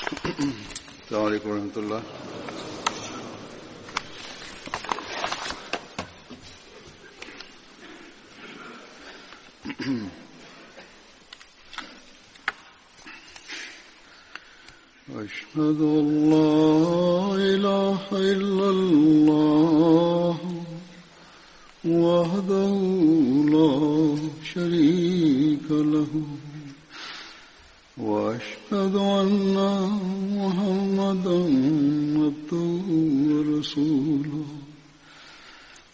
السلام عليكم ورحمة الله. أشهد أن لا إله إلا الله وحده لا شريك له وأشهد أن محمدا عبده ورسوله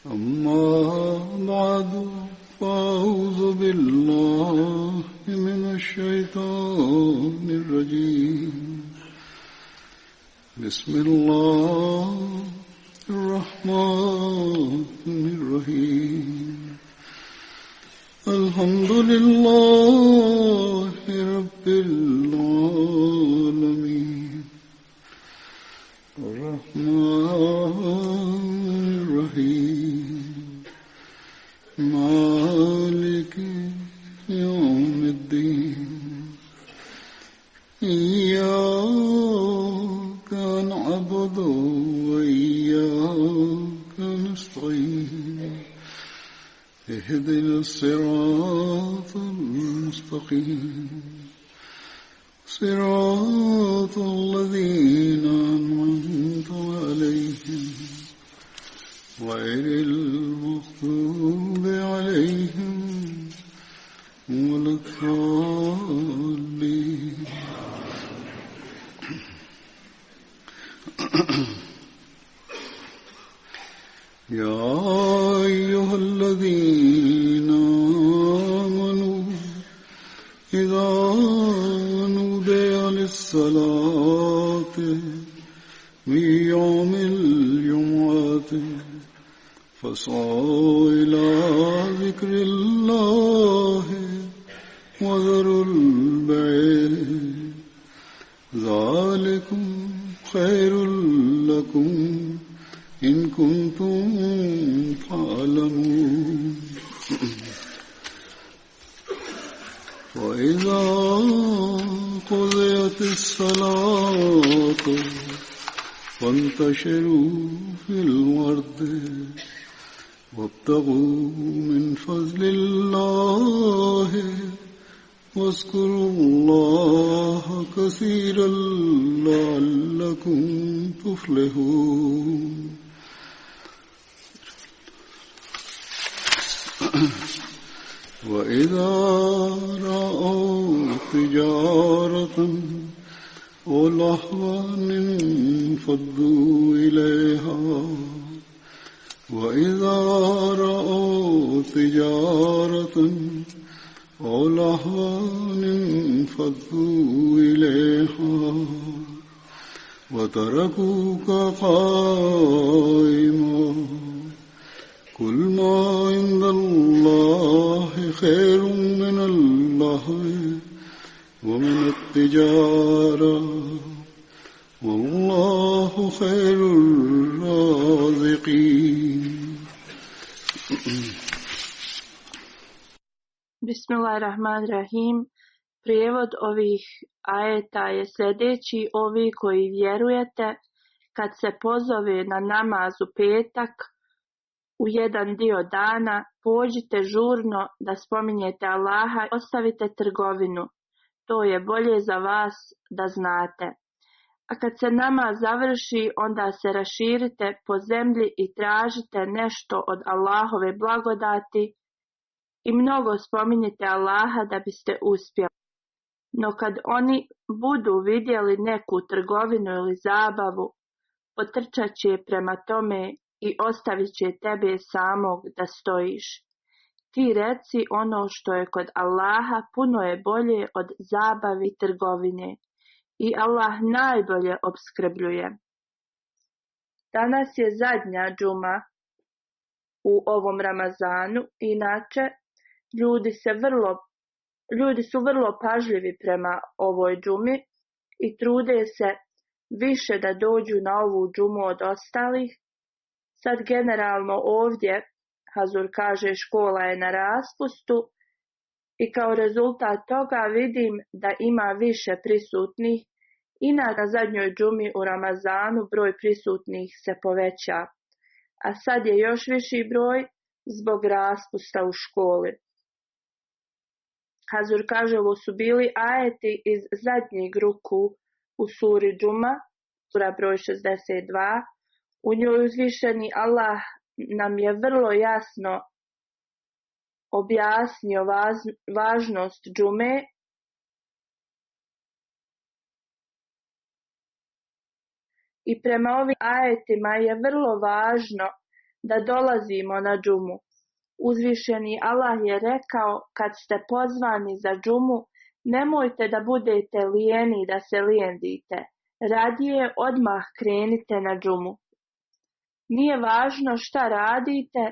أما بعد فأعوذ بالله من الشيطان الرجيم بسم الله الرحمن الرحيم الحمد لله رب العالمين الرحمن الرحيم مالك يوم الدين إياك نعبد وإياك نستعين اهدنا الصراط المستقيم صراط الذين أنعمت عليهم غير المغضوب عليهم ولا الضالين. يا أيها الذين آمنوا إذا نودي للصلاة من يوم الجمعة فاسعوا إلى ذكر الله وذروا البيع ذلكم خير لكم إن كنتم تعلمون. وإذا قضيت الصلاة فانتشروا في الأرض وابتغوا من فضل الله واذكروا الله كثيرا لعلكم تفلحون. وإذا رأوا تجارة أو لهوا انفضوا إليها وإذا رأوا تجارة أو لهوا انفضوا إليها وتركوك قائما قل ما عند الله خير من اللهو ومن التجارة والله خير الرازقين. Bismillahirrahmanirrahim. Prijevod ovih ajeta je sljedeći: ovi koji vjerujete, kad se pozove na namaz u petak u jedan dio dana, pođite žurno da spominjete Allaha i ostavite trgovinu. To je bolje za vas da znate. A kad se namaz završi, onda se raširite po zemlji i tražite nešto od Allahove blagodati i mnogo spominjite Allaha da biste uspjeli. No kad oni budu vidjeli neku trgovinu ili zabavu, potrčat će prema tome i ostavit će tebe samog da stojiš. Ti reci ono što je kod Allaha puno je bolje od zabavi i trgovine i Allah najbolje opskrbljuje. Danas je zadnja džuma u ovom Ramazanu, inače ljudi su vrlo pažljivi prema ovoj džumi i trude se više da dođu na ovu džumu od ostalih. Sad generalno ovdje, Hazur kaže, škola je na raspustu i kao rezultat toga vidim da ima više prisutnih Na zadnjoj džumi u Ramazanu broj prisutnih se poveća, a sad je još viši broj zbog raspusta u školi. Hazur kaže, ovo su bili ajeti iz zadnjeg ruku u suri Džuma, sura broj 62. U njoj uzvišeni Allah nam je vrlo jasno objasnio važnost džume i prema ovim ajetima je vrlo važno da dolazimo na džumu. Uzvišeni Allah je rekao, kad ste pozvani za džumu, nemojte da budete lijeni, da se lijendite. Radije odmah krenite na džumu. Nije važno šta radite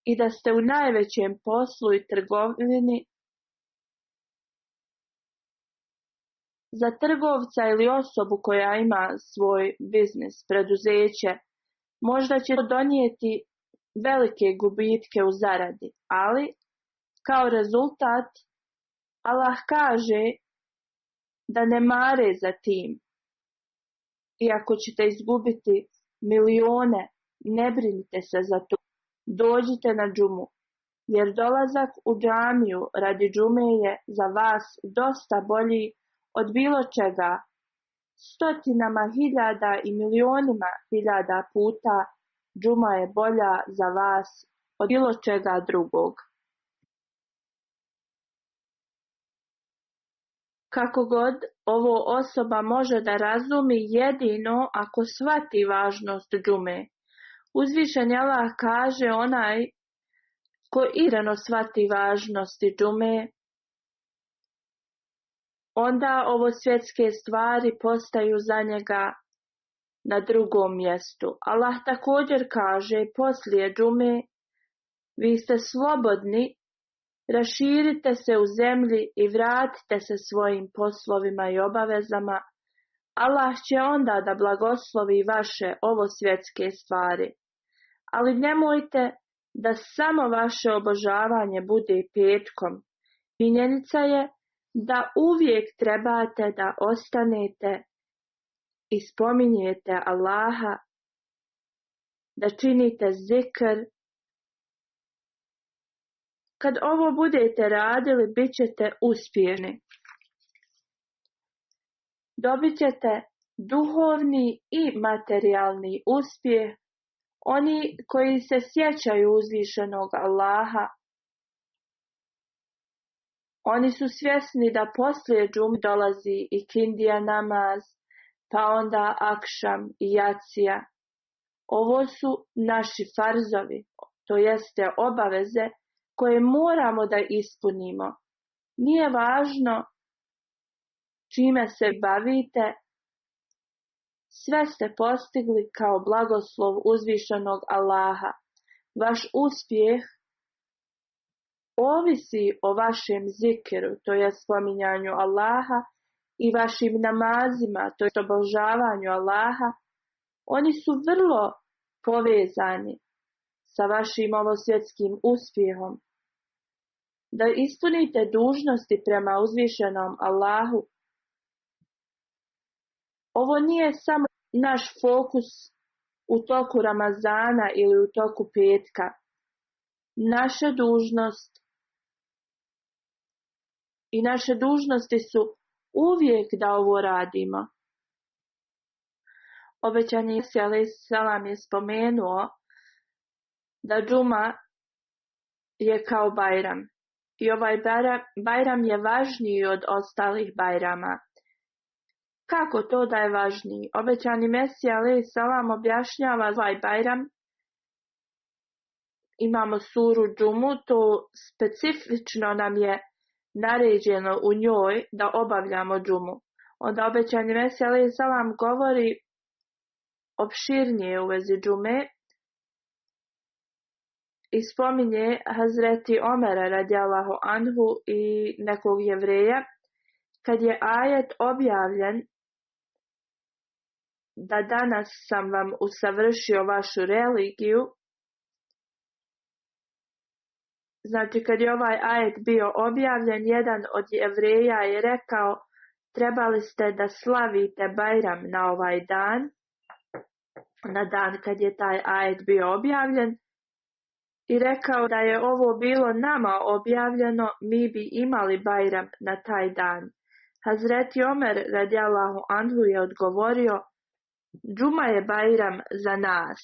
i da ste u najvećem poslu i trgovini. Za trgovca ili osobu koja ima svoj biznis, preduzeće, možda će to donijeti velike gubitke u zaradi, ali kao rezultat Allah kaže da ne mare za tim. Iako ćete izgubiti milione, ne brinite se za to. Dođite na džumu, jer dolazak u džamiju radi džume je za vas dosta bolji od bilo čega. Stotinama hiljada i milionima hiljada puta džuma je bolja za vas od bilo čega drugog. Kako god, ovo osoba može da razumi jedino ako shvati važnost džume. Uzvišeni Allah kaže, onaj ko iskreno shvati važnosti džume, onda ovo svjetske stvari postaju za njega na drugom mjestu. Allah također kaže, poslije džume vi ste slobodni, raširite se u zemlji i vratite se svojim poslovima i obavezama. Allah će onda da blagoslovi vaše ovo svjetske stvari. Ali nemojte da samo vaše obožavanje bude petkom. Činjenica je da uvijek trebate da ostanete i spominjete Allaha, da činite zikr. Kad ovo budete radili, bit ćete uspješni. Dobit ćete duhovni i materijalni uspjeh. Oni koji se sjećaju uzvišenog Allaha, oni su svjesni da poslije džume dolazi i kindija namaz, pa onda akšam i jacija. Ovo su naši farzovi, to jeste obaveze koje moramo da ispunimo. Nije važno čime se bavite, sve ste postigli kao blagoslov uzvišenog Allaha. Vaš uspjeh ovisi o vašem zikiru, to je spominjanju Allaha, i vašim namazima, to je obožavanju Allaha. Oni su vrlo povezani sa vašim ovosvjetskim uspjehom. Da ispunite dužnosti prema uzvišenom Allahu. Ovo nije samo naš fokus u toku Ramazana ili u toku petka. Naša dužnost i naše dužnosti su uvijek da ovo radimo. Obećani Isa alejhi selam je spomenuo da džuma je kao Bajram. I ovaj Bajram je važniji od ostalih Bajrama. Kako to da je važniji? Obećani Mesija alejhi selam objašnjava ovaj Bajram. Imamo suru Džumu, to specifično nam je naređeno u njoj da obavljamo džumu. Onda obećani Mesija alejhi selam govori opširnije u vezi džume i spominje Hazreti Omera radijallahu anhu i nekog Jevreja, kad je ajet objavljen da danas sam vam usavršio vašu religiju. Znači, kad je ovaj ajet bio objavljen, jedan od Jevreja je rekao, trebali ste da slavite Bajram na ovaj dan, na dan kad je taj ajet bio objavljen, i rekao da je ovo bilo nama objavljeno, mi bi imali Bajram na taj dan. Hazreti Omer radijallahu anhu je odgovorio, džuma je Bajram za nas,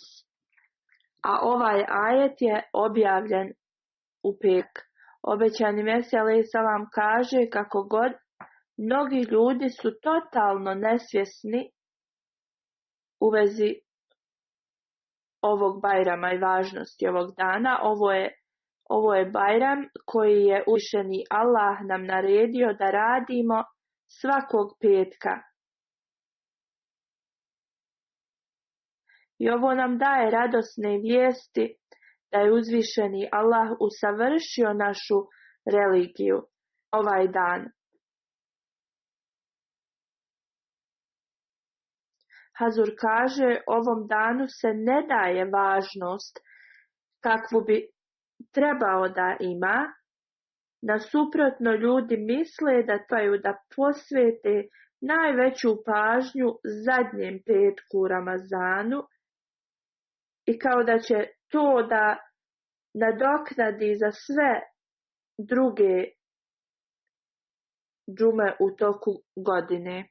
a ovaj ajet je objavljen u petak. Obećani Mesija alejhi selam kaže kako god mnogi ljudi su totalno nesvjesni u vezi ovog Bajrama i važnosti ovog dana. Ovo je Bajram koji je uzvišeni Allah nam naredio da radimo svakog petka. I ovo nam daje radosne vijesti da je uzvišeni Allah usavršio našu religiju ovaj dan. Hazur kaže, ovom danu se ne daje važnost kakvu bi trebao da ima. Nasuprotno, ljudi misle da trebaju da posvete najveću pažnju zadnjem petku u Ramazanu i kao da će to da nadoknadi za sve druge džume u toku godine.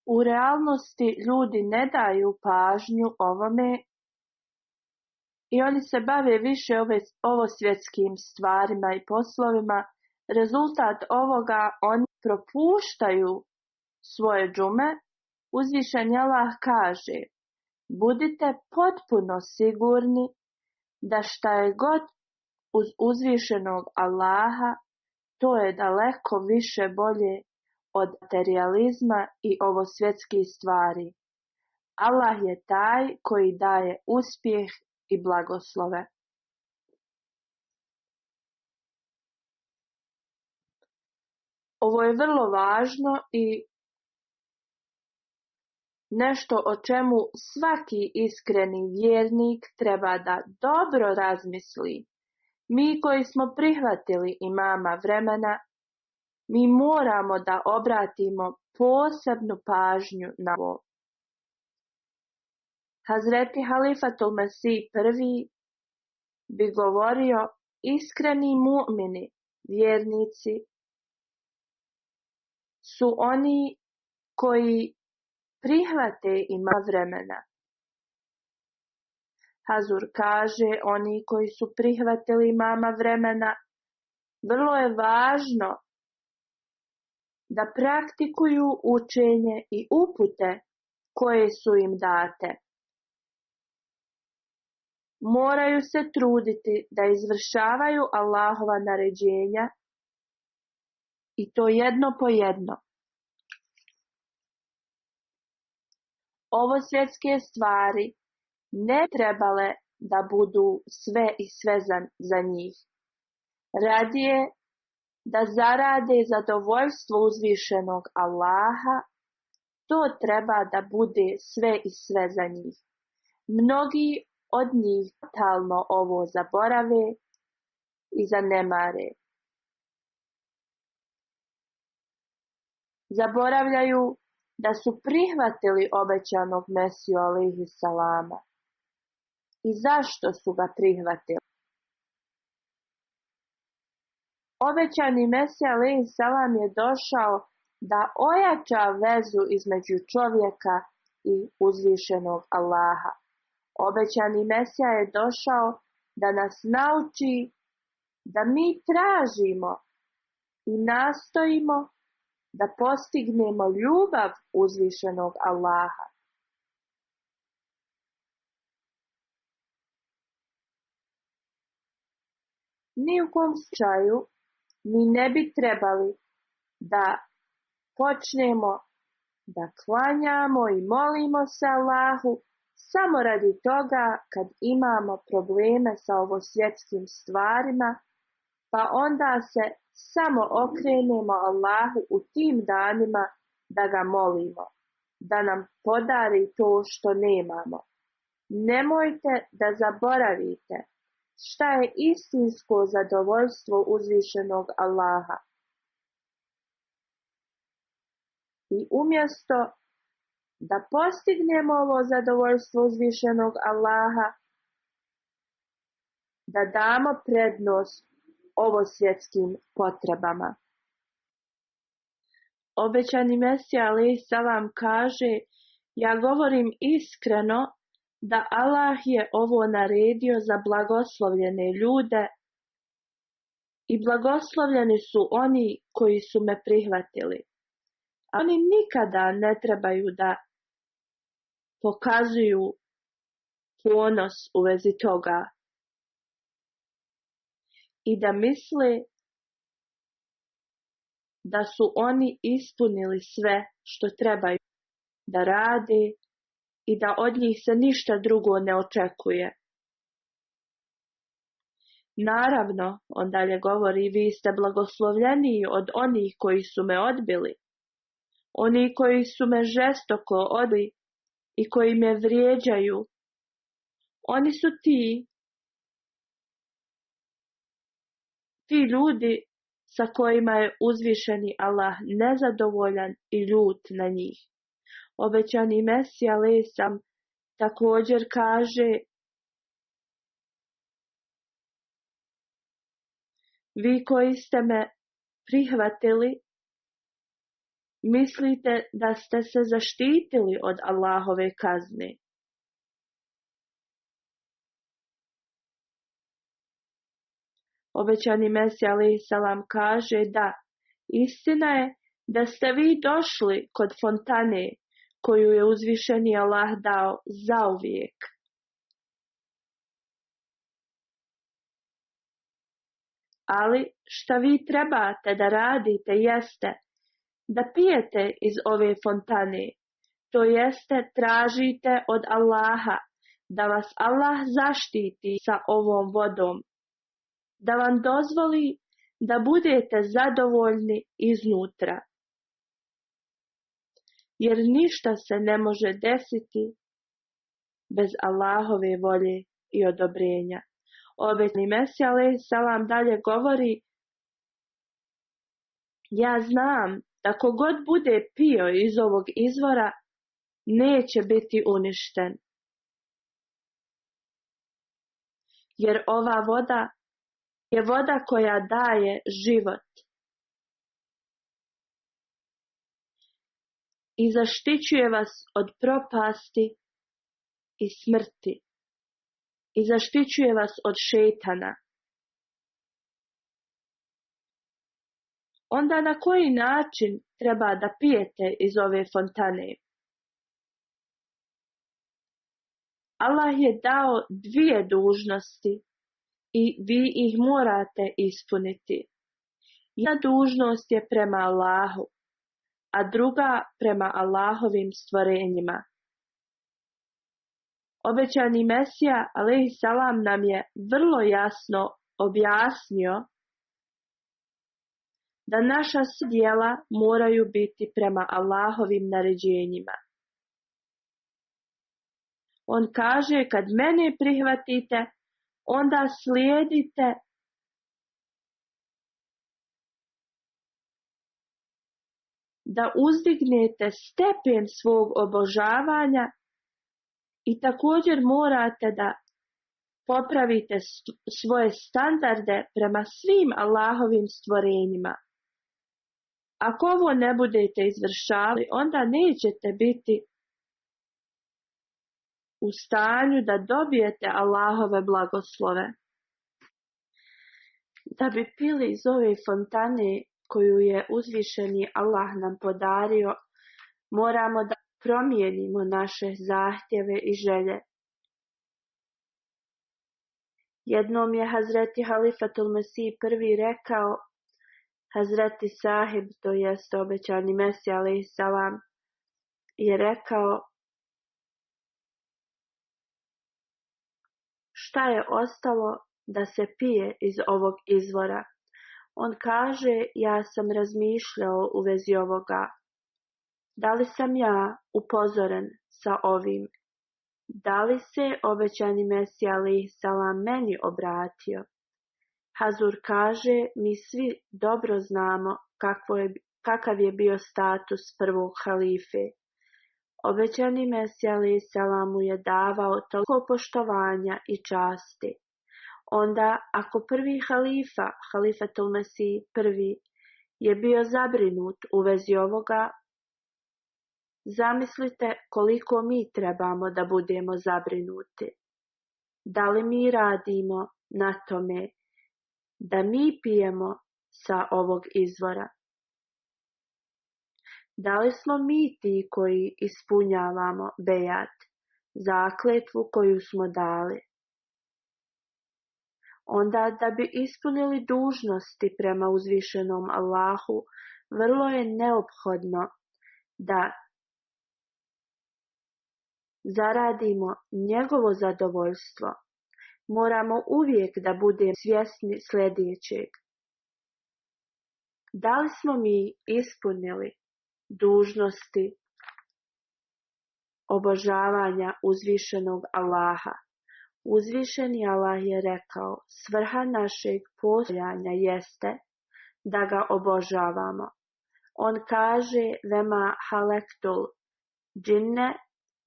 U realnosti ljudi ne daju pažnju ovome i oni se bave više ovosvjetskim stvarima i poslovima. Rezultat ovoga, oni propuštaju svoje džume. Uzvišeni Allah kaže, budite potpuno sigurni da šta je god uz uzvišenog Allaha, to je daleko više bolje od materializma i ovosvjetskih stvari. Allah je taj koji daje uspjeh i blagoslove. Ovo je vrlo važno i nešto o čemu svaki iskreni vjernik treba da dobro razmisli. Mi koji smo prihvatili imama vremena, mi moramo da obratimo posebnu pažnju na ovo. Hazreti Halifatul Mesih I bi govorio, iskreni mu'mini, vjernici, su oni koji prihvate imama vremena. Hazur kaže, oni koji su prihvatili imama vremena, vrlo je važno da praktikuju učenje i upute koje su im date. Moraju se truditi da izvršavaju Allahova naređenja i to jedno po jedno. Ovo svjetske stvari ne trebale da budu sve i sve za njih. Radije da zarade zadovoljstvo uzvišenog Allaha, to treba da bude sve i sve za njih. Mnogi od njih totalno ovo zaborave i zanemare. Zaboravljaju da su prihvatili obećanog Mesiju alejhi selama. I zašto su ga prihvatili? Obećani Mesija alejhi selam je došao da ojača vezu između čovjeka i uzvišenog Allaha. Obećani Mesija je došao da nas nauči da mi tražimo i nastojimo da postignemo ljubav uzvišenog Allaha. Ni u kom slučaju mi ne bi trebali da počnemo da klanjamo i molimo se Allahu samo radi toga kad imamo probleme sa ovosvjetskim stvarima, pa onda se samo okrenemo Allahu u tim danima da ga molimo, da nam podari to što nemamo. Nemojte da zaboravite šta je istinsko zadovoljstvo uzvišenog Allaha. I umjesto da postignemo ovo zadovoljstvo uzvišenog Allaha, da damo prednost ovosvjetskim potrebama. Obećani Mesija alejhi selam kaže: ja govorim iskreno da Allah je ovo naredio za blagoslovljene ljude i blagoslovljeni su oni koji su me prihvatili. Oni nikada ne trebaju da pokazuju ponos u vezi toga i da misle da su oni ispunili sve što trebaju da rade i da od njih se ništa drugo ne očekuje. Naravno, on dalje govori, vi ste blagoslovljeniji od onih koji su me odbili, oni koji su me žestoko odbili i koji me vrijeđaju. Oni su ti ljudi sa kojima je uzvišeni Allah nezadovoljan i ljut na njih. Obećani Mesija alejhi selam također kaže: vi koji ste me prihvatili, mislite da ste se zaštitili od Allahove kazne. Obećani Mesija alejhi selam kaže da istina je da ste vi došli kod fontane koju je uzvišeni Allah dao zauvijek. Ali šta vi trebate da radite jeste da pijete iz ove fontane, to jeste tražite od Allaha da vas Allah zaštiti sa ovom vodom, da vam dozvoli da budete zadovoljni iznutra. Jer ništa se ne može desiti bez Allahove volje i odobrenja. Obećani Mesija alejhi selam dalje govori: ja znam da kogod bude pio iz ovog izvora neće biti uništen. Jer ova voda je voda koja daje život i zaštićuje vas od propasti i smrti i zaštićuje vas od šejtana. Onda na koji način treba da pijete iz ove fontane? Allah je dao dvije dužnosti i vi ih morate ispuniti. Jedna dužnost je prema Allahu, a druga prema Allahovim stvorenjima. Obećani Mesija alejhi selam nam je vrlo jasno objasnio da naša djela moraju biti prema Allahovim naređenjima. On kaže: kad mene prihvatite, onda slijedite da uzdignete stepen svog obožavanja i također morate da popravite svoje standarde prema svim Allahovim stvorenjima. Ako ovo ne budete izvršavali, onda nećete biti u stanju da dobijete Allahove blagoslove. Da bi pili iz ove fontane koju je uzvišeni Allah nam podario, moramo da promijenimo naše zahtjeve i želje. Jednom je Hazreti Halifatul Mesih prvi rekao, Hazreti Sahib, to jest obećani Mesija alejhi selam, je rekao: šta je ostalo da se pije iz ovog izvora? On kaže: ja sam razmišljao u vezi ovoga. Da li sam ja upozoren sa ovim? Da li se obećani Mesija alejhi selam meni obratio? Hazur kaže: mi svi dobro znamo kakvo je kakav je bio status prvog halife. Obećani Mesija alejhi selam mu je davao toliko poštovanja i časti. Onda, ako prvi halifa, halifatul Mesih prvi, je bio zabrinut u vezi ovoga, zamislite koliko mi trebamo da budemo zabrinuti. Da li mi radimo na tome da mi pijemo sa ovog izvora? Da li smo mi ti koji ispunjavamo bejat, zakletvu koju smo dali? Onda, da bi ispunili dužnosti prema uzvišenom Allahu, vrlo je neophodno da zaradimo njegovo zadovoljstvo. Moramo uvijek da budemo svjesni sljedećeg. Da li smo mi ispunili dužnosti obožavanja uzvišenog Allaha? Uzvišeni Allah je rekao, svrha našeg postojanja jeste da ga obožavamo. On kaže, vema halektul džinne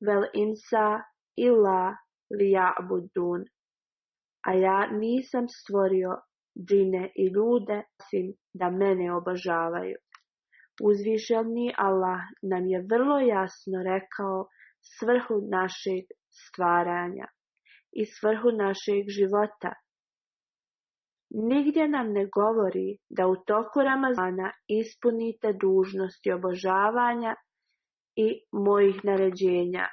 vel insa illa liya'budun. A ja nisam stvorio džine i ljude, osim da mene obožavaju. Uzvišeni Allah nam je vrlo jasno rekao svrhu našeg stvaranja i svrhu našeg života. Nigdje nam ne govori da u toku Ramazana ispunite dužnosti obožavanja i mojih naređenja.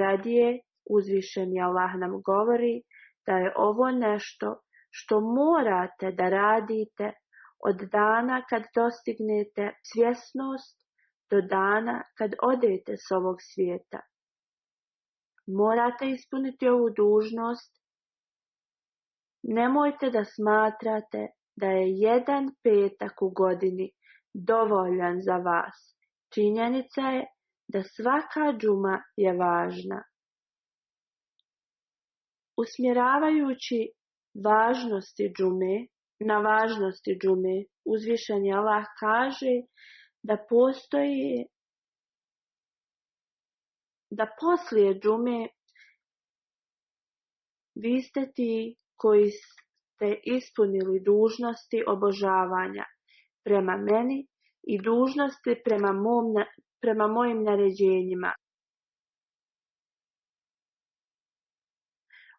Radije, uzvišeni Allah nam govori da je ovo nešto što morate da radite od dana kad dostignete svjesnost do dana kad odete s ovog svijeta. Morate ispuniti ovu dužnost. Nemojte da smatrate da je jedan petak u godini dovoljan za vas. Činjenica je da svaka džuma je važna. Usmjeravajući na važnosti džume, uzvišeni Allah kaže da poslije džume vi ste ti koji ste ispunili dužnosti obožavanja prema meni i dužnosti prema mojim naređenjima.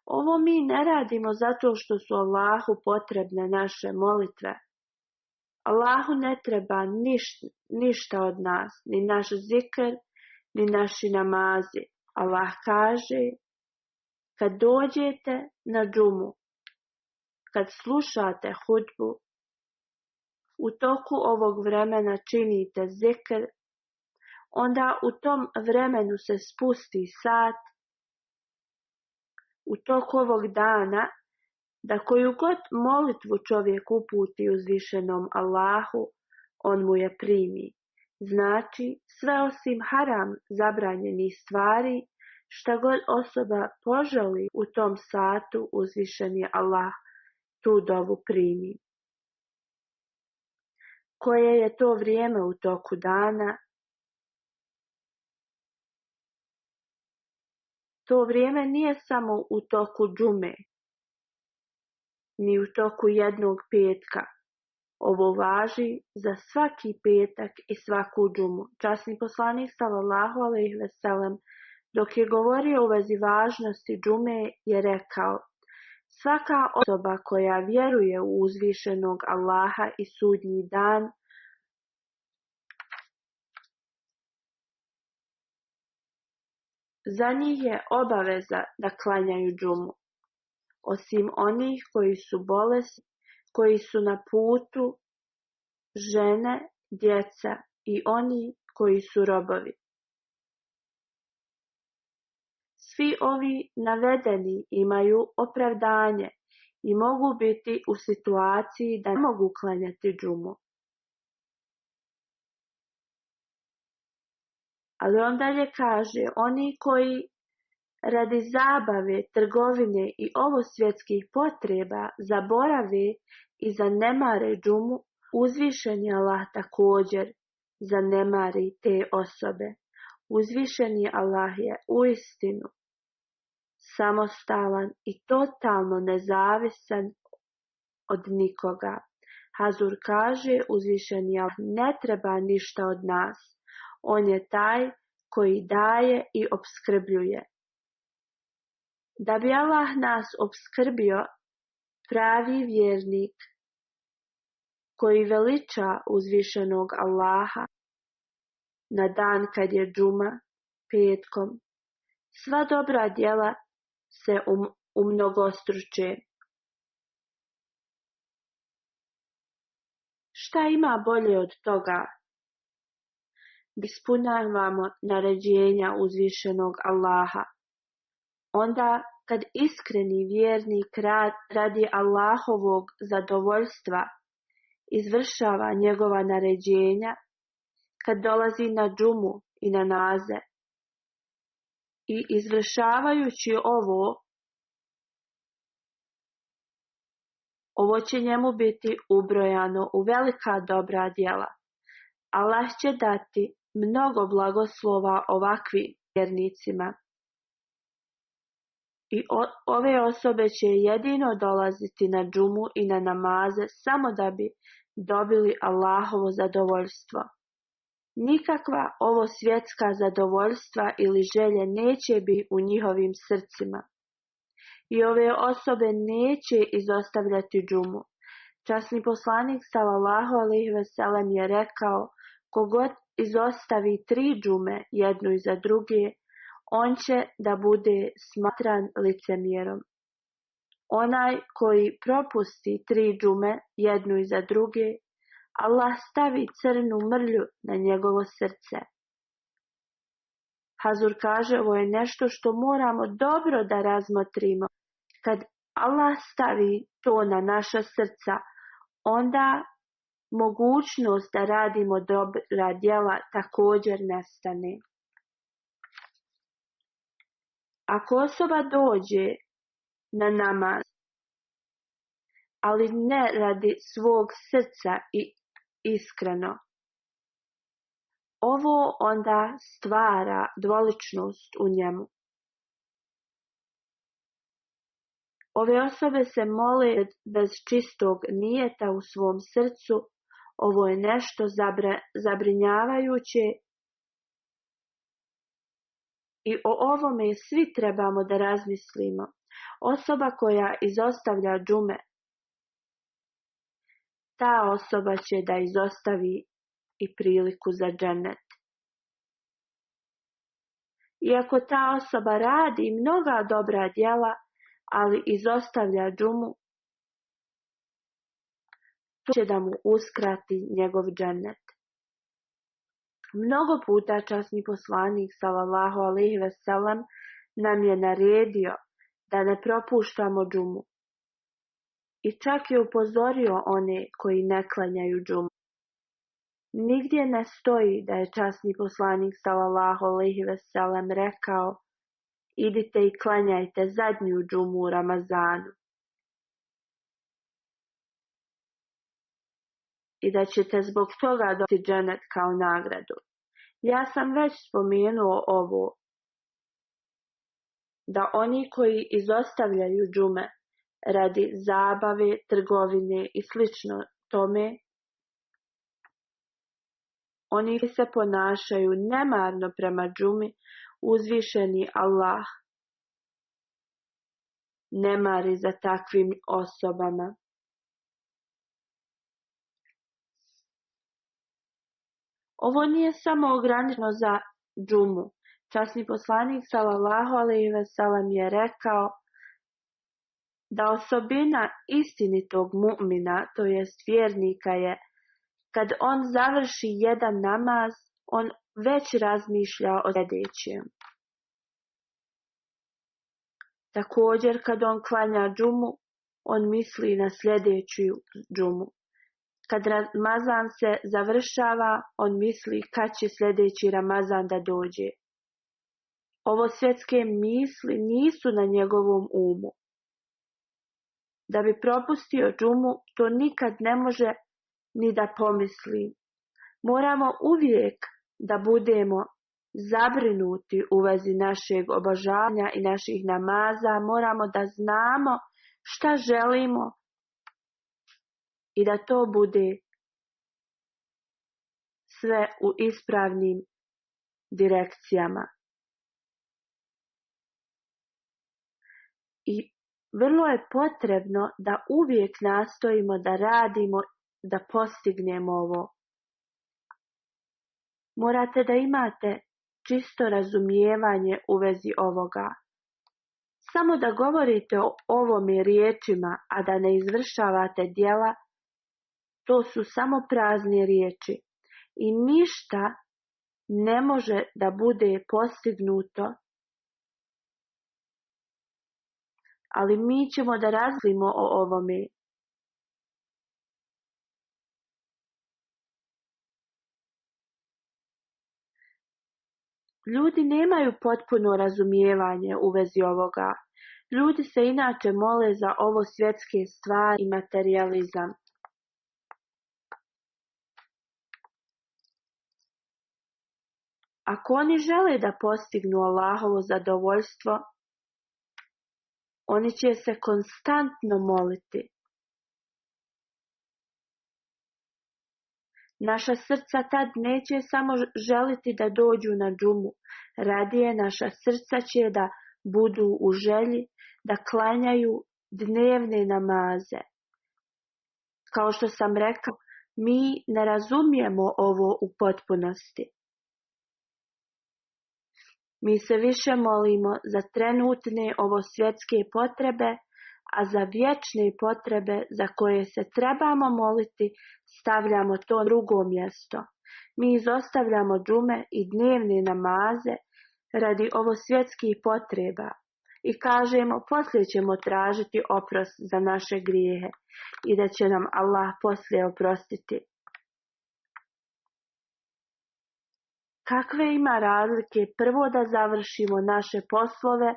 Ovo mi ne radimo zato što su Allahu potrebne naše molitve. Allahu ne treba ništa od nas, ni naš zikr, ni naši namazi. Allah kaže, kad dođete na džumu, kad slušate hudbu, u toku ovog vremena činite zikr, onda u tom vremenu se spusti sat, u toku ovog dana, da koju god molitvu čovjek uputi uzvišenom Allahu, on mu je primi. Znači, sve osim haram zabranjenih stvari, šta god osoba poželi u tom satu, uzvišeni Allah tu dovu primi. Koje je to vrijeme u toku dana? To vrijeme nije samo u toku džume, ni u toku jednog petka. Ovo važi za svaki petak i svaku džumu. Časni poslanik sallallahu alejhi ve sellem, dok je govorio u vezi važnosti džume, je rekao: svaka osoba koja vjeruje u uzvišenog Allaha i sudnji dan, za njih je obaveza da klanjaju džumu, osim onih koji su bolesni, koji su na putu, žene, djeca i oni koji su robovi. Svi ovi navedeni imaju opravdanje i mogu biti u situaciji da ne mogu klanjati džumu. Ali on dalje kaže, oni koji radi zabave, trgovine i ovosvjetskih potreba zaborave i zanemare džumu, uzvišen je Allah također zanemari te osobe. Uzvišeni Allah je uistinu samostalan i totalno nezavisan od nikoga. Hazur kaže, uzvišeni Allah ne treba ništa od nas. On je taj koji daje i opskrbljuje. Da bi Allah nas opskrbio, pravi vjernik koji veliča uzvišenog Allaha na dan kad je džuma, petkom, sva dobra djela se umnogostruče. Šta ima bolje od toga? Da ispunjavamo naređenja uzvišenog Allaha. Onda kad iskreni vjernik radi Allahovog zadovoljstva izvršava njegova naređenja, kad dolazi na džumu i na namaze i izvršavajući ovo će njemu biti ubrojano u velika dobra djela. Allah će dati mnogo blagoslova ovakvim vjernicima. I ove osobe će jedino dolaziti na džumu i na namaze samo da bi dobili Allahovo zadovoljstvo. Nikakva ovo svjetska zadovoljstva ili želje neće biti u njihovim srcima. I ove osobe neće izostavljati džumu. Časni poslanik sallallahu alejhi ve sellem je rekao, kogod izostavi 3 džume jednu iza druge, on će da bude smatran licemjerom. Onaj koji propusti 3 džume jednu iza druge, Allah stavi crnu mrlju na njegovo srce. Hazur kaže, ovo je nešto što moramo dobro da razmotrimo. Kad Allah stavi to na naša srca, onda mogućnost da radimo dobra djela također nestane. Ako osoba dođe na namaz, ali ne radi svog srca i iskreno, ovo onda stvara dvoličnost u njemu. Ove osobe se mole bez čistog nijeta u svom srcu. Ovo je nešto zabrinjavajuće i o ovome svi trebamo da razmislimo. Osoba koja izostavlja džume, ta osoba će da izostavi i priliku za džennet. Iako ta osoba radi mnoga dobra djela, ali izostavlja džumu, to će da mu uskrati njegov džennet. Mnogo puta časni poslanik sallallahu alejhi ve sellem nam je naredio da ne propuštamo džumu. I čak je upozorio one koji ne klanjaju džumu. Nigdje ne stoji da je časni poslanik sallallahu alejhi ve sellem rekao, idite i klanjajte zadnju džumu u Ramazanu. I da ćete zbog toga dobiti džennet kao nagradu. Ja sam već spomenuo ovo, da oni koji izostavljaju džume radi zabave, trgovine i slično tome, oni se ponašaju nemarno prema džumi, uzvišeni Allah ne mari za takvim osobama. Ovo nije samo ograničeno za džumu. Časni poslanik sallallahu alejhi ve sellem je rekao da osobina istinitog mu'mina, to jest vjernika, je kad on završi jedan namaz, on već razmišlja o sljedećem. Također kad on klanja džumu, on misli na sljedeću džumu. Kad Ramazan se završava, on misli kad će sljedeći Ramazan da dođe. Ovo svjetske misli nisu na njegovom umu. Da bi propustio džumu, to nikad ne može ni da pomisli. Moramo uvijek da budemo zabrinuti u vezi našeg obožavanja i naših namaza. Moramo da znamo šta želimo i da to bude sve u ispravnim direkcijama. I vrlo je potrebno da uvijek nastojimo da radimo, da postignemo ovo. Morate da imate čisto razumijevanje u vezi ovoga. Samo da govorite o ovome riječima, a da ne izvršavate djela, to su samo prazne riječi. I ništa ne može da bude postignuto, ali mi ćemo da razmislimo o ovome. Ljudi nemaju potpuno razumijevanje u vezi ovoga. Ljudi se inače mole za ovo svjetske stvari i materijalizam. Ako oni žele da postignu Allahovo zadovoljstvo, oni će se konstantno moliti. Naša srca tad neće samo želiti da dođu na džumu. Radije naša srca će da budu u želji da klanjaju dnevne namaze. Kao što sam rekao, mi ne razumijemo ovo u potpunosti. Mi se više molimo za trenutne ovo svjetske potrebe, a za vječne potrebe za koje se trebamo moliti stavljamo to na drugo mjesto. Mi izostavljamo džume i dnevne namaze radi ovo svjetskih potreba i kažemo poslije ćemo tražiti oprost za naše grijehe i da će nam Allah poslije oprostiti. Kakve ima razlike prvo da završimo naše poslove,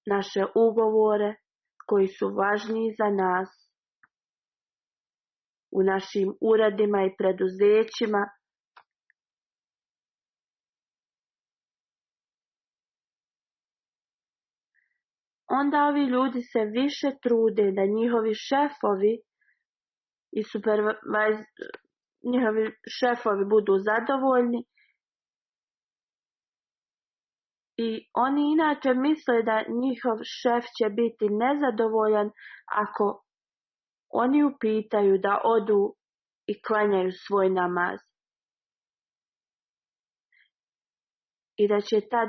naše ugovore koji su važniji za nas u našim uredima i preduzećima, onda ovi ljudi se više trude da njihovi šefovi i njihovi šefovi budu zadovoljni i oni inače misle da njihov šef će biti nezadovoljan ako oni upitaju da odu i klanjaju svoj namaz. I da će tad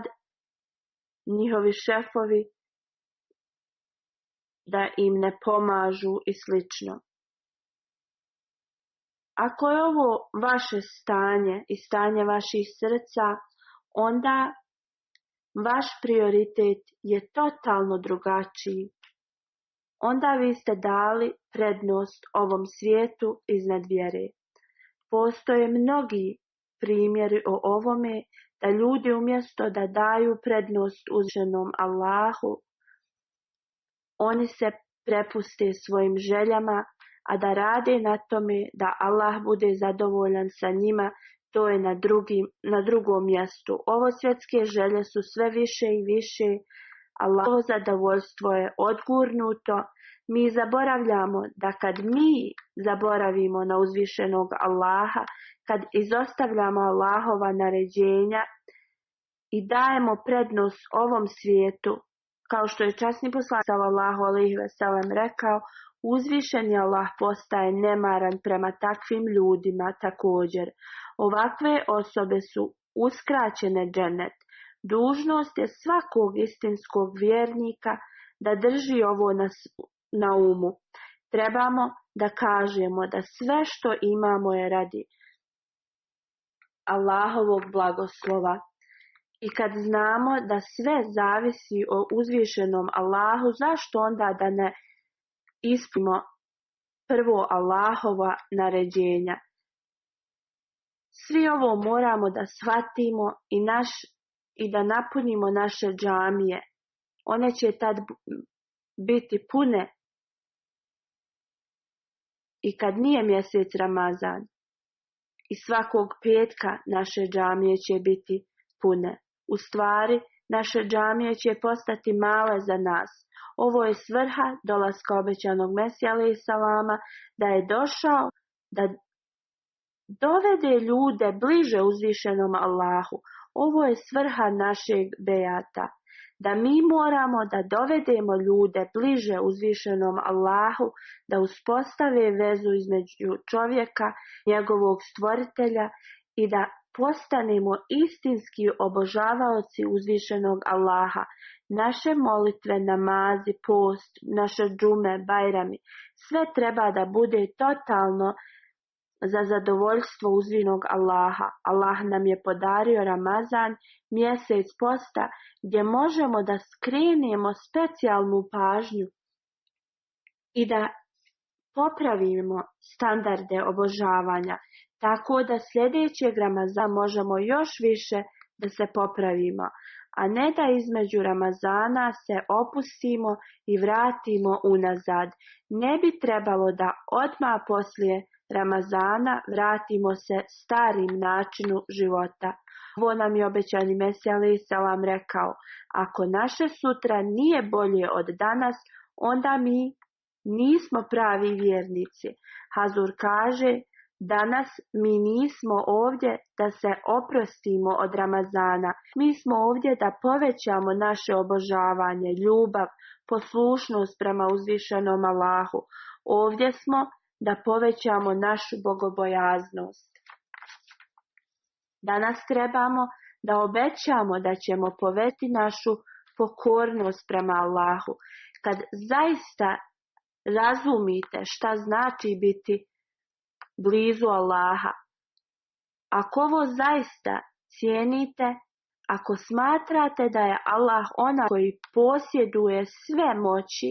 njihovi šefovi da im ne pomažu i slično. Ako je ovo vaše stanje i stanje vaših srca, onda vaš prioritet je totalno drugačiji. Onda vi ste dali prednost ovom svijetu iznad vjere. Postoje mnogi primjeri o ovome da ljudi umjesto da daju prednost uzvišenom Allahu, oni se prepuste svojim željama, a da rade na tome da Allah bude zadovoljan sa njima, to je na drugom mjestu. Ovo svjetske želje su sve više i više, Allahovo zadovoljstvo je odgurnuto. Mi zaboravljamo da kad mi zaboravimo na uzvišenog Allaha, kad izostavljamo Allahova naređenja i dajemo prednost ovom svijetu, kao što je časni poslanik sallallahu alejhi ve sellem rekao, uzvišeni Allah postaje nemaran prema takvim ljudima također. Ovakve osobe su uskraćene džennet. Dužnost je svakog istinskog vjernika da drži ovo na umu. Trebamo da kažemo da sve što imamo je radi Allahovog blagoslova. I kad znamo da sve zavisi o uzvišenom Allahu, zašto onda da ne ispunimo prvo Allahova naređenja? Svi ovo moramo da shvatimo i da napunimo naše džamije. One će tad biti pune i kad nije mjesec Ramazan. i svakog petka naše džamije će biti pune. U stvari, naše džamije će postati male za nas. Ovo je svrha dolaska obećanog Mesija alejhi selama, da je došao da dovede ljude bliže uzvišenom Allahu. Ovo je svrha našeg bejata, da mi moramo da dovedemo ljude bliže uzvišenom Allahu, da uspostave vezu između čovjeka, njegovog stvoritelja i da postanemo istinski obožavaoci uzvišenog Allaha. Naše molitve, namazi, post, naše džume, bajrami, sve treba da bude totalno za zadovoljstvo uzvišenog Allaha. Allah nam je podario Ramazan, mjesec posta, gdje možemo da skrenemo specijalnu pažnju i da popravimo standarde obožavanja, tako da sljedećeg Ramazana možemo još više da se popravimo, a ne da između Ramazana se opustimo i vratimo unazad. Ne bi trebalo da odmah poslije Ramazana vratimo se starim načinu života. Ovo nam je obećani Mesija alejhi selam rekao: ako naše sutra nije bolje od danas, onda mi nismo pravi vjernici. Hazur kaže: danas mi nismo ovdje da se oprostimo od Ramazana. Mi smo ovdje da povećamo naše obožavanje, ljubav, poslušnost prema uzvišenom Allahu. Ovdje smo da povećamo našu bogobojaznost. Danas trebamo da obećamo da ćemo povećati našu pokornost prema Allahu. Kad zaista razumite šta znači biti blizu Allaha, ako ovo zaista cijenite, ako smatrate da je Allah onaj koji posjeduje sve moći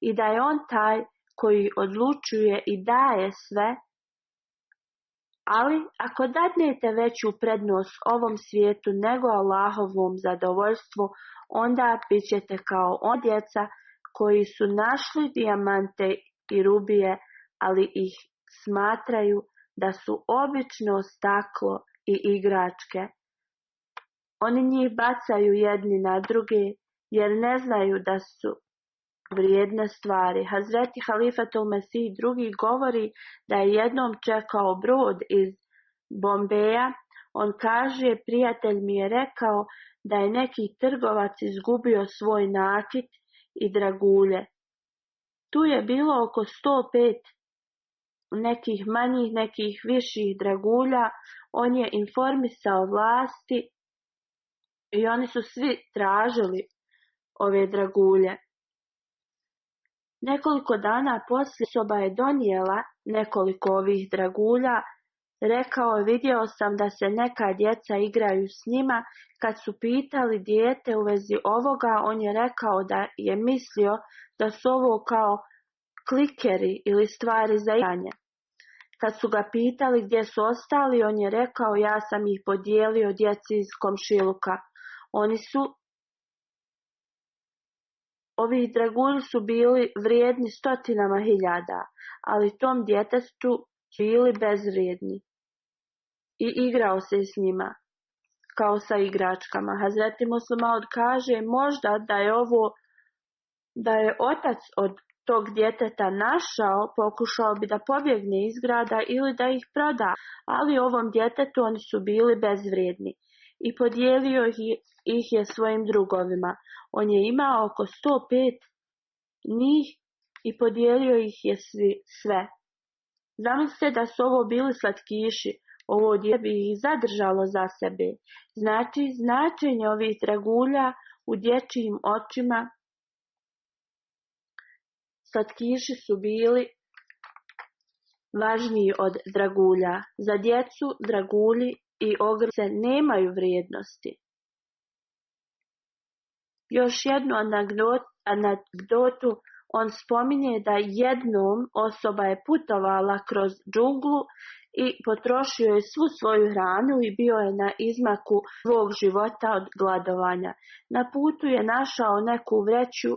i da je on taj koji odlučuje i daje sve, ali ako dadnete veću prednost ovom svijetu nego Allahovom zadovoljstvu, onda bit ćete kao on djeca koji su našli dijamante i rubije, ali ih smatraju da su obično staklo i igračke. Oni njih bacaju jedni na druge jer ne znaju da su vrijedne stvari. Hazreti Halifatul Mesih II govori da je jednom čekao brod iz Bombeja. On kaže: prijatelj mi je rekao da je neki trgovac izgubio svoj nakit i dragulje. Tu je bilo oko 105 nekih manjih, nekih viših dragulja. On je informisao vlasti i oni su svi tražili ove dragulje. Nekoliko dana poslije osoba je donijela nekoliko ovih dragulja. Rekao je: vidio sam da se neka djeca igraju s njima. Kad su pitali dijete u vezi ovoga, on je rekao da je mislio da su ovo kao klikeri ili stvari za igranje. Kad su ga pitali gdje su ostali, on je rekao: ja sam ih podijelio djeci iz komšiluka. Ovi dragulji su bili vrijedni stotinama hiljada, ali tom djetetu bili bezvrijedni. I igrao se s njima kao sa igračkama. Hazreti Muslih Maud kaže: možda da je otac od tog djeteta našao, pokušao bi da pobjegne iz grada ili da ih proda, ali ovom djetetu oni su bili bezvrijedni. I podijelio ih je svojim drugovima. On je imao oko 105 njih i podijelio ih je sve. Zamislite da su ovo bili slatkiši, ovo djete bi ih zadržalo za sebe. Znači, značenje ovih dragulja u dječjim očima, slatkiši su bili važniji od dragulja. Za djecu dragulji i ogrlice nemaju vrijednosti. Još jednu anegdotu on spominje da jednom osoba je putovala kroz džunglu i potrošio je svu svoju hranu i bio je na izmaku svog života od gladovanja. Na putu je našao neku vreću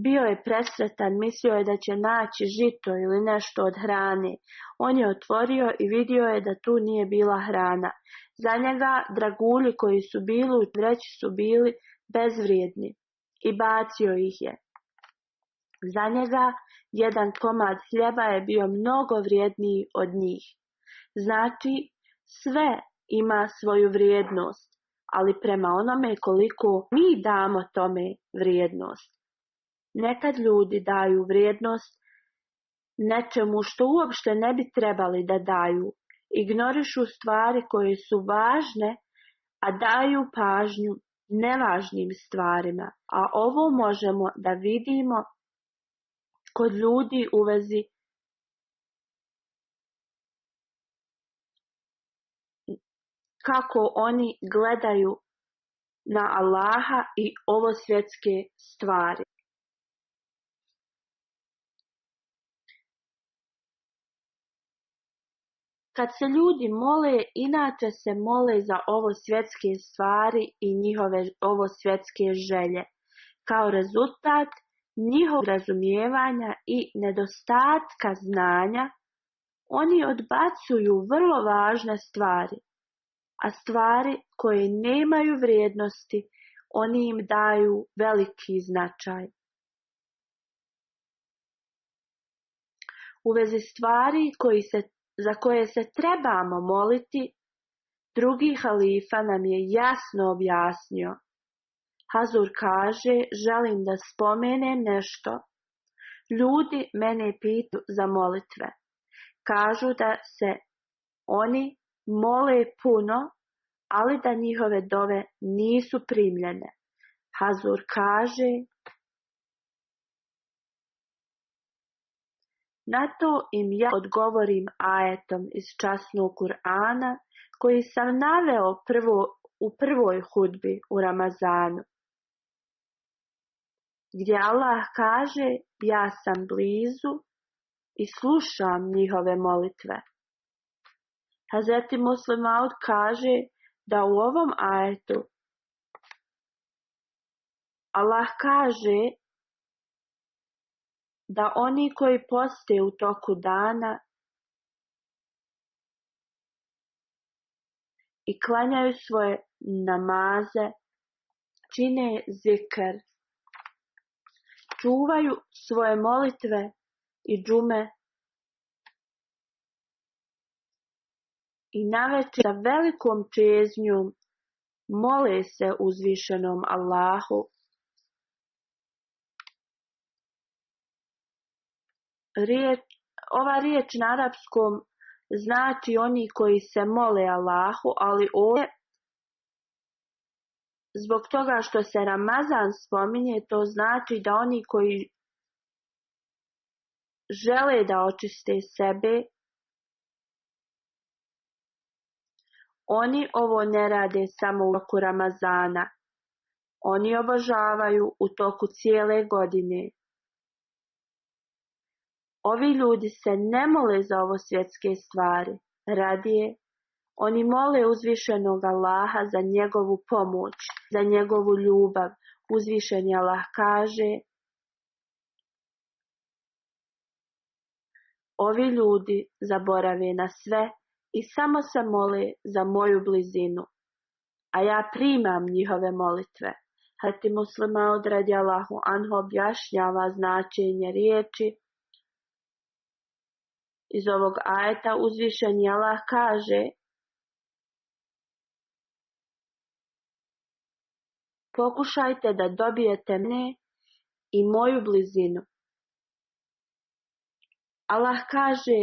Bio je presretan, mislio je da će naći žito ili nešto od hrane. On je otvorio i vidio je da tu nije bila hrana. Za njega dragulji koji su bili u vreći su bili bezvrijedni i bacio ih je. Za njega jedan komad hljeba je bio mnogo vrijedniji od njih. Znači, sve ima svoju vrijednost, ali prema onome koliko mi damo tome vrijednost. Nekad ljudi daju vrijednost nečemu što uopšte ne bi trebali da daju. Ignorišu stvari koje su važne, a daju pažnju nevažnim stvarima. A ovo možemo da vidimo kod ljudi u vezi kako oni gledaju na Allaha i ovo svjetske stvari. Kad se ljudi mole, inače se mole za ovo svjetske stvari i njihove ovo svjetske želje. Kao rezultat njihovog razumijevanja i nedostatka znanja, oni odbacuju vrlo važne stvari, a stvari koje nemaju vrijednosti, oni im daju veliki značaj. U vezi stvari za koje se trebamo moliti, drugi halifa nam je jasno objasnio. Hazur kaže, želim da spomenem nešto. Ljudi mene pitu za molitve. Kažu da se oni mole puno, ali da njihove dove nisu primljene. Hazur kaže, na to im ja odgovorim ajetom iz časnog Kur'ana koji sam naveo u prvoj hudbi u Ramazanu, gdje Allah kaže, ja sam blizu i slušam njihove molitve. Hazreti Muslim Maud kaže da u ovom ajetu Allah kaže da oni koji poste u toku dana i klanjaju svoje namaze, čine zikr, čuvaju svoje molitve i džume i navečer sa velikom čežnjom mole se uzvišenom Allahu. Ova riječ na arapskom znači oni koji se mole Allahu, ali ovdje zbog toga što se Ramazan spominje, to znači da oni koji žele da očiste sebe, oni ovo ne rade samo u toku Ramazana. Oni obožavaju u toku cijele godine. Ovi ljudi se ne mole za ovo svjetske stvari, radije oni mole uzvišenog Allaha za njegovu pomoć, za njegovu ljubav. Uzvišeni Allah kaže, ovi ljudi zaborave na sve i samo se mole za moju blizinu, a ja primam njihove molitve. Hazreti Muslim Maud radijallahu anhu objašnjava značenje riječi. Iz ovog ajeta uzvišeni Allah kaže, pokušajte da dobijete mene i moju blizinu. Allah kaže,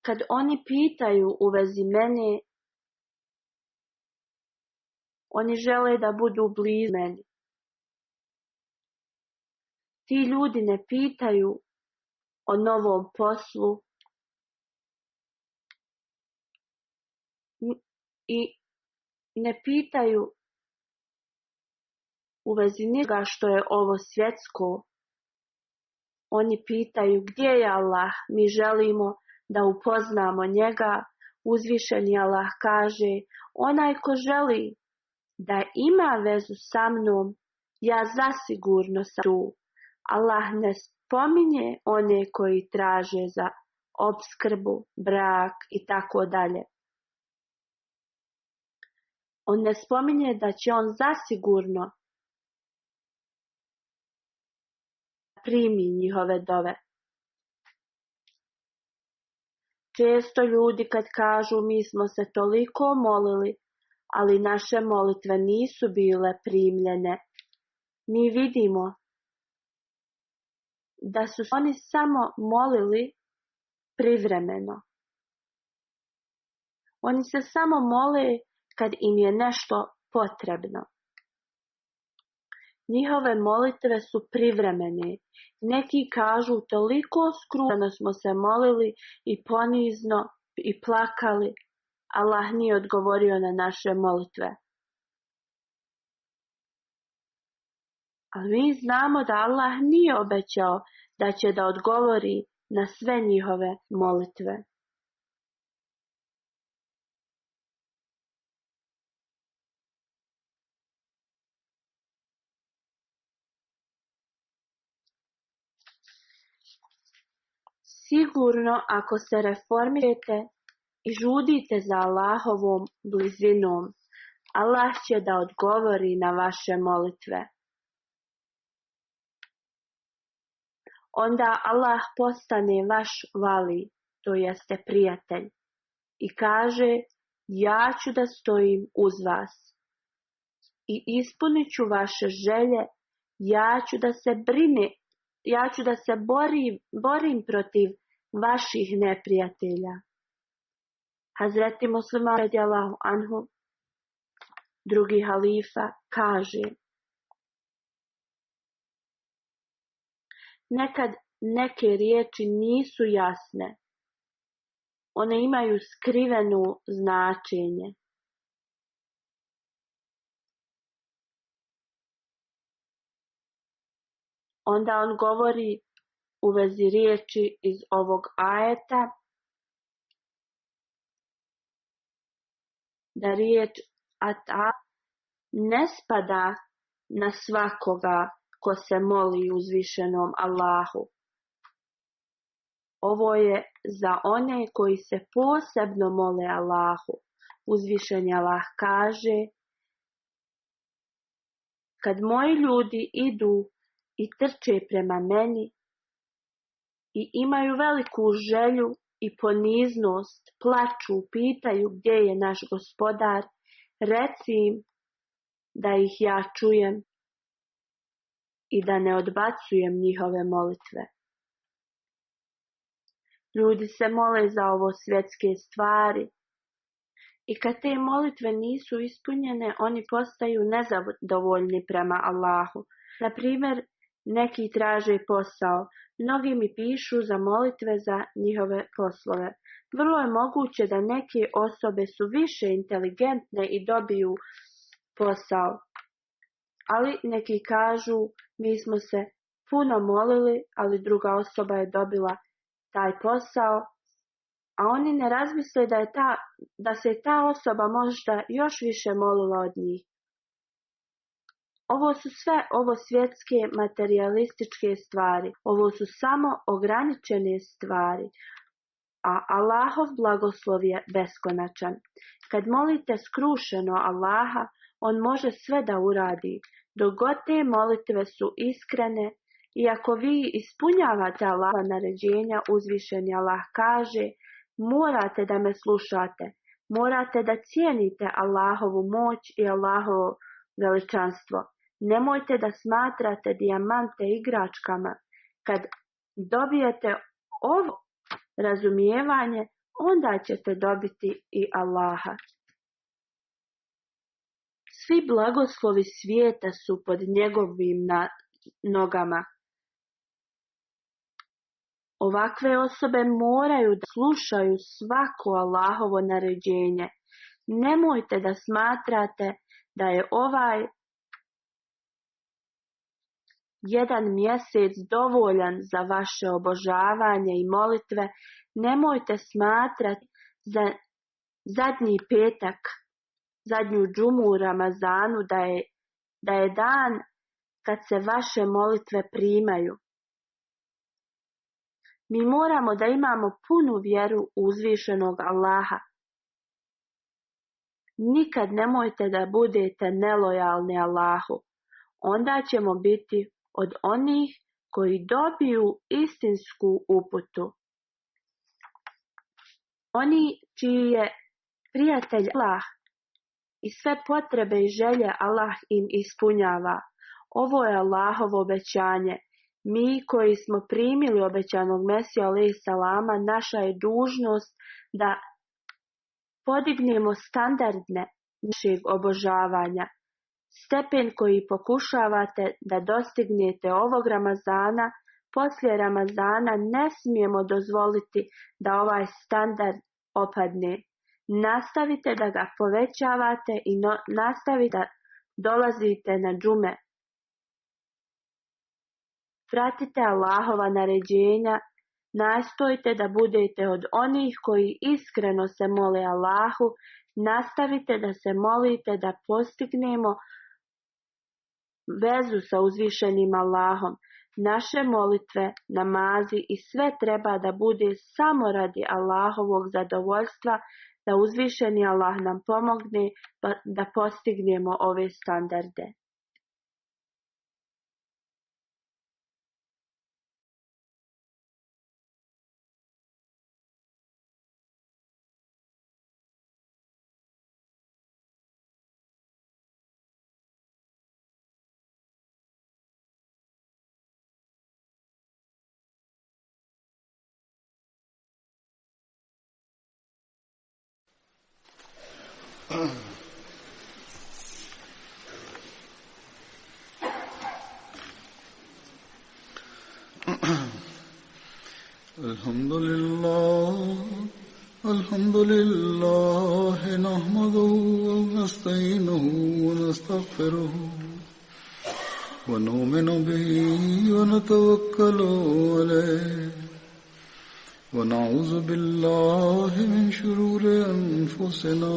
kad oni pitaju u vezi mene, oni žele da budu blizu meni. Ti ljudi ne pitaju o novom poslu i ne pitaju u vezi ničega što je ovo svjetsko. Oni pitaju gdje je Allah, mi želimo da upoznamo njega. Uzvišeni Allah kaže, onaj ko želi da ima vezu sa mnom, ja zasigurno sam tu. Allah ne spominje one koji traže za opskrbu, brak i tako dalje. On ne spominje da će on zasigurno primi njihove dove. Često ljudi kad kažu mi smo se toliko molili, ali naše molitve nisu bile primljene, mi vidimo da su oni samo molili privremeno. Oni se samo mole kad im je nešto potrebno. Njihove molitve su privremene. Neki kažu toliko skromno smo se molili i ponizno i plakali, Allah nije odgovorio na naše molitve. Ali mi znamo da Allah nije obećao da će da odgovori na sve njihove molitve. Sigurno ako se reformirate i žudite za Allahovom blizinom, Allah će da odgovori na vaše molitve. Onda Allah postane vaš vali, to jeste prijatelj, i kaže ja ću da stojim uz vas i ispunit ću vaše želje, ja ću da se borim protiv vaših neprijatelja. Hazreti Muslima radijallahu anhu, drugi halifa, kaže: nekad neke riječi nisu jasne, one imaju skriveno značenje. Onda on govori u vezi riječi iz ovog ajeta da riječ ata ne spada na svakoga ko se moli uzvišenom Allahu. Ovo je za one koji se posebno mole Allahu. Uzvišeni Allah kaže: kad moji ljudi idu i trče prema meni i imaju veliku želju i poniznost, plaču, pitaju gdje je naš gospodar, reci im da ih ja čujem i da ne odbacujem njihove molitve. Ljudi se mole za ovo svjetske stvari i kad te molitve nisu ispunjene, oni postaju nezadovoljni prema Allahu. Na primjer, neki traže posao, mnogi mi pišu za molitve za njihove poslove. Vrlo je moguće da neke osobe su više inteligentne i dobiju posao. Ali neki kažu, mi smo se puno molili, ali druga osoba je dobila taj posao, a oni ne razmisle da se ta osoba možda još više molila od njih. Ovo su sve svjetske materijalističke stvari. Ovo su samo ograničene stvari. A Allahov blagoslov je beskonačan. Kad molite skrušeno Allaha, on može sve da uradi. Dok god te molitve su iskrene i ako vi ispunjavate Allahova naređenja, uzvišeni Allah kaže: morate da me slušate, morate da cijenite Allahovu moć i Allahovo veličanstvo. Nemojte da smatrate dijamante igračkama. Kad dobijete ovo razumijevanje, onda ćete dobiti i Allaha. Svi blagoslovi svijeta su pod njegovim nogama. Ovakve osobe moraju da slušaju svako Allahovo naređenje. Nemojte da smatrate da je ovaj jedan mjesec dovoljan za vaše obožavanje i molitve. Nemojte smatrati za zadnji petak zadnju džumu u Ramazanu da je dan kad se vaše molitve primaju. Mi moramo da imamo punu vjeru u uzvišenog Allaha. Nikad nemojte da budete nelojalni Allahu. Onda ćemo biti od onih koji dobiju istinsku uputu. Oni čiji je prijatelj Allah i sve potrebe i želje Allah im ispunjava. Ovo je Allahovo obećanje. Mi koji smo primili obećanog Mesiju alejhi selama, naša je dužnost da podignemo standardne našeg obožavanja. Stepen koji pokušavate da dostignete ovog Ramazana, poslije Ramazana ne smijemo dozvoliti da ovaj standard opadne. Nastavite da ga povećavate i nastavite da dolazite na džume. Pratite Allahova naređenja, nastojte da budete od onih koji iskreno se mole Allahu, nastavite da se molite da postignemo vezu sa uzvišenim Allahom. Naše molitve, namazi i sve treba da bude samo radi Allahovog zadovoljstva, da uzvišeni Allah nam pomogne da postignemo ove standarde. الحمد لله نحمده ونستعينه ونستغفره ونؤمن به ونتوكل عليه ونعوذ بالله من شرور أنفسنا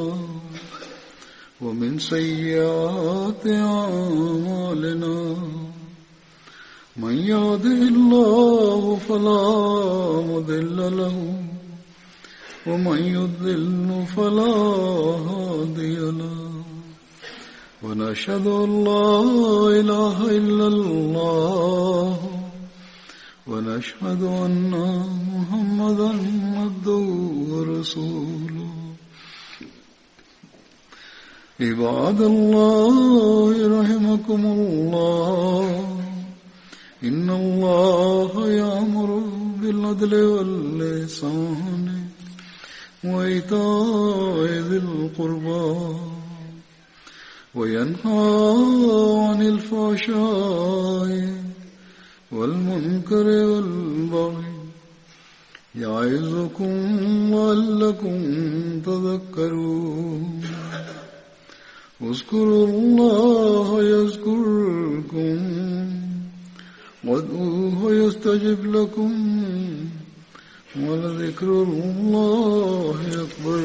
ومن سيئات أعمالنا من يهده الله فلا مضل له ومن يضلل فلا هادي له ونشهد أن لا إله إلا الله ونشهد أن محمدا عبده ورسوله عباد الله رحمكم الله إن الله يأمر بالعدل والإحسان وإيتاء ذي القربى وينهى عن الفحشاء والمنكر والبغي يعظكم لعلكم تذكرون اذكروا الله يذكركم وادعوه يستجب لكم ولذكر الله أكبر